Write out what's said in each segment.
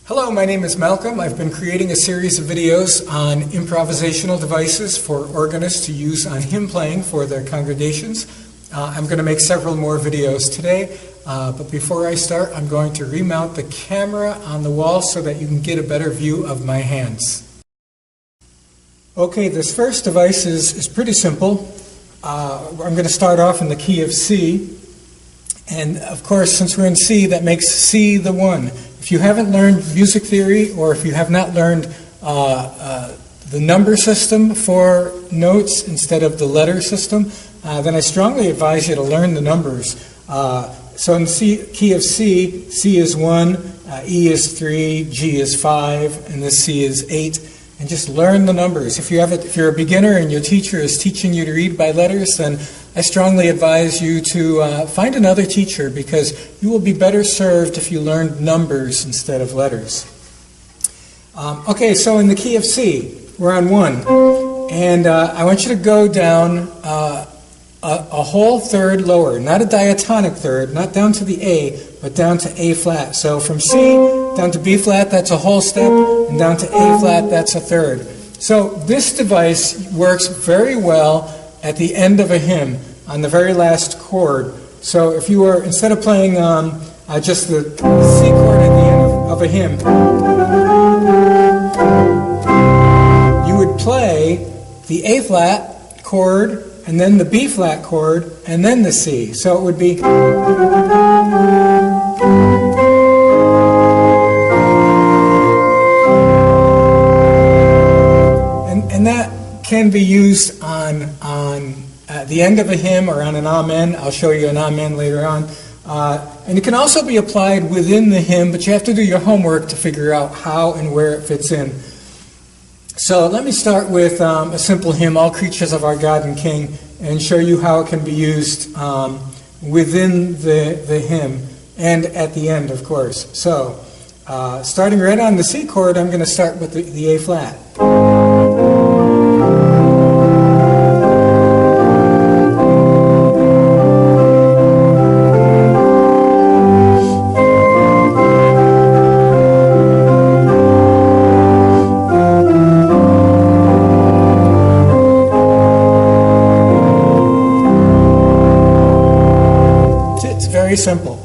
Hello, my name is Malcolm. I've been creating a series of videos on improvisational devices for organists to use on hymn playing for their congregations. I'm going to make several more videos today, but before I start, I'm going to remount the camera on the wall so that you can get a better view of my hands. Okay, this first device is pretty simple. I'm going to start off in the key of C, and of course, since we're in C, that makes C the one. If you haven't learned music theory, or if you have not learned the number system for notes instead of the letter system, then I strongly advise you to learn the numbers. So in the key of C, C is 1, E is 3, G is 5, and this C is 8. And just learn the numbers. If you're a beginner and your teacher is teaching you to read by letters, then I strongly advise you to find another teacher, because you will be better served if you learn numbers instead of letters. Okay, so in the key of C, we're on 1. And I want you to go down a whole third lower, not a diatonic third, not down to the A, but down to A flat. So from C down to B flat, that's a whole step, and down to A flat, that's a third. So this device works very well at the end of a hymn, on the very last chord. So if you were, instead of playing just the C chord at the end of a hymn, you would play the A flat chord, and then the B flat chord, and then the C. So it would be... And that can be used on the end of a hymn or on an amen. I'll show you an amen later on. And it can also be applied within the hymn, but you have to do your homework to figure out how and where it fits in. So let me start with a simple hymn, All Creatures of Our God and King, and show you how it can be used within the hymn and at the end, of course. So starting right on the C chord, I'm going to start with the A flat. Very simple.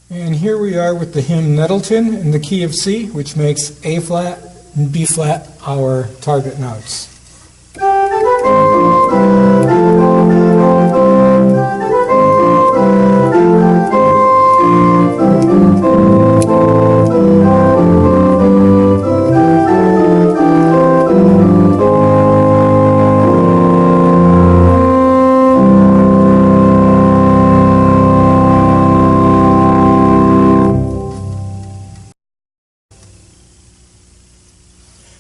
And here we are with the hymn Nettleton in the key of C, which makes A flat and B flat our target notes.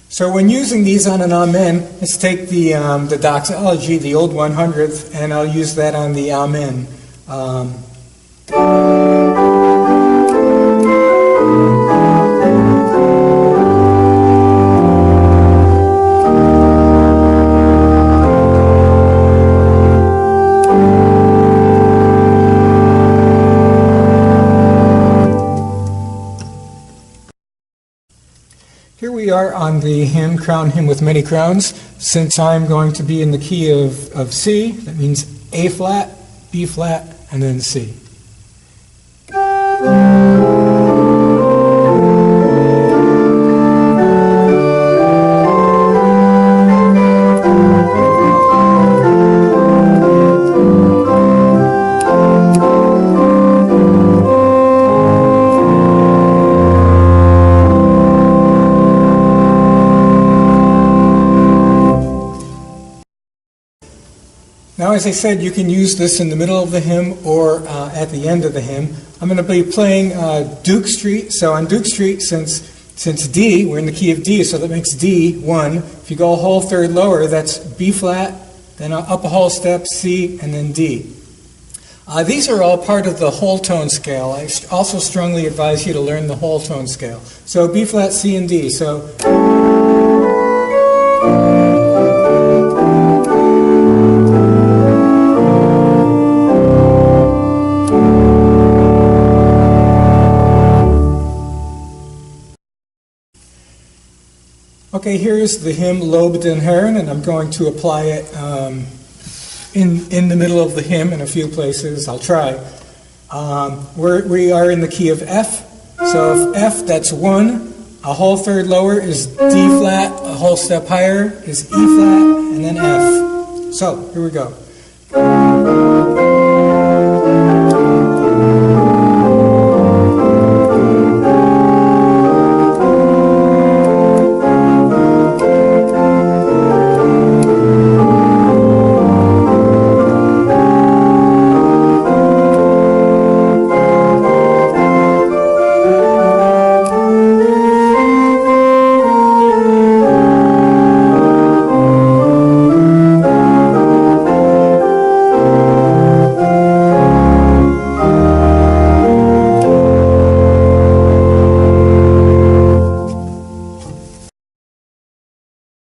So when using these on an amen, let's take the doxology, the old 100th, and I'll use that on the amen. Here we are on the hymn, Crown Him with Many Crowns. Since I'm going to be in the key of C, that means A flat, B flat, and then C. Now, as I said, you can use this in the middle of the hymn or at the end of the hymn. I'm going to be playing Duke Street. So on Duke Street, since D, we're in the key of D, so that makes D 1. If you go a whole third lower, that's B flat, then up a whole step, C, and then D. These are all part of the whole tone scale. I also strongly advise you to learn the whole tone scale. So B flat, C, and D. So... Okay, here is the hymn Lob den Herrn, and I'm going to apply it in the middle of the hymn in a few places. I'll try. We are in the key of F. So if F, that's 1. A whole third lower is D flat. A whole step higher is E flat, and then F. So here we go.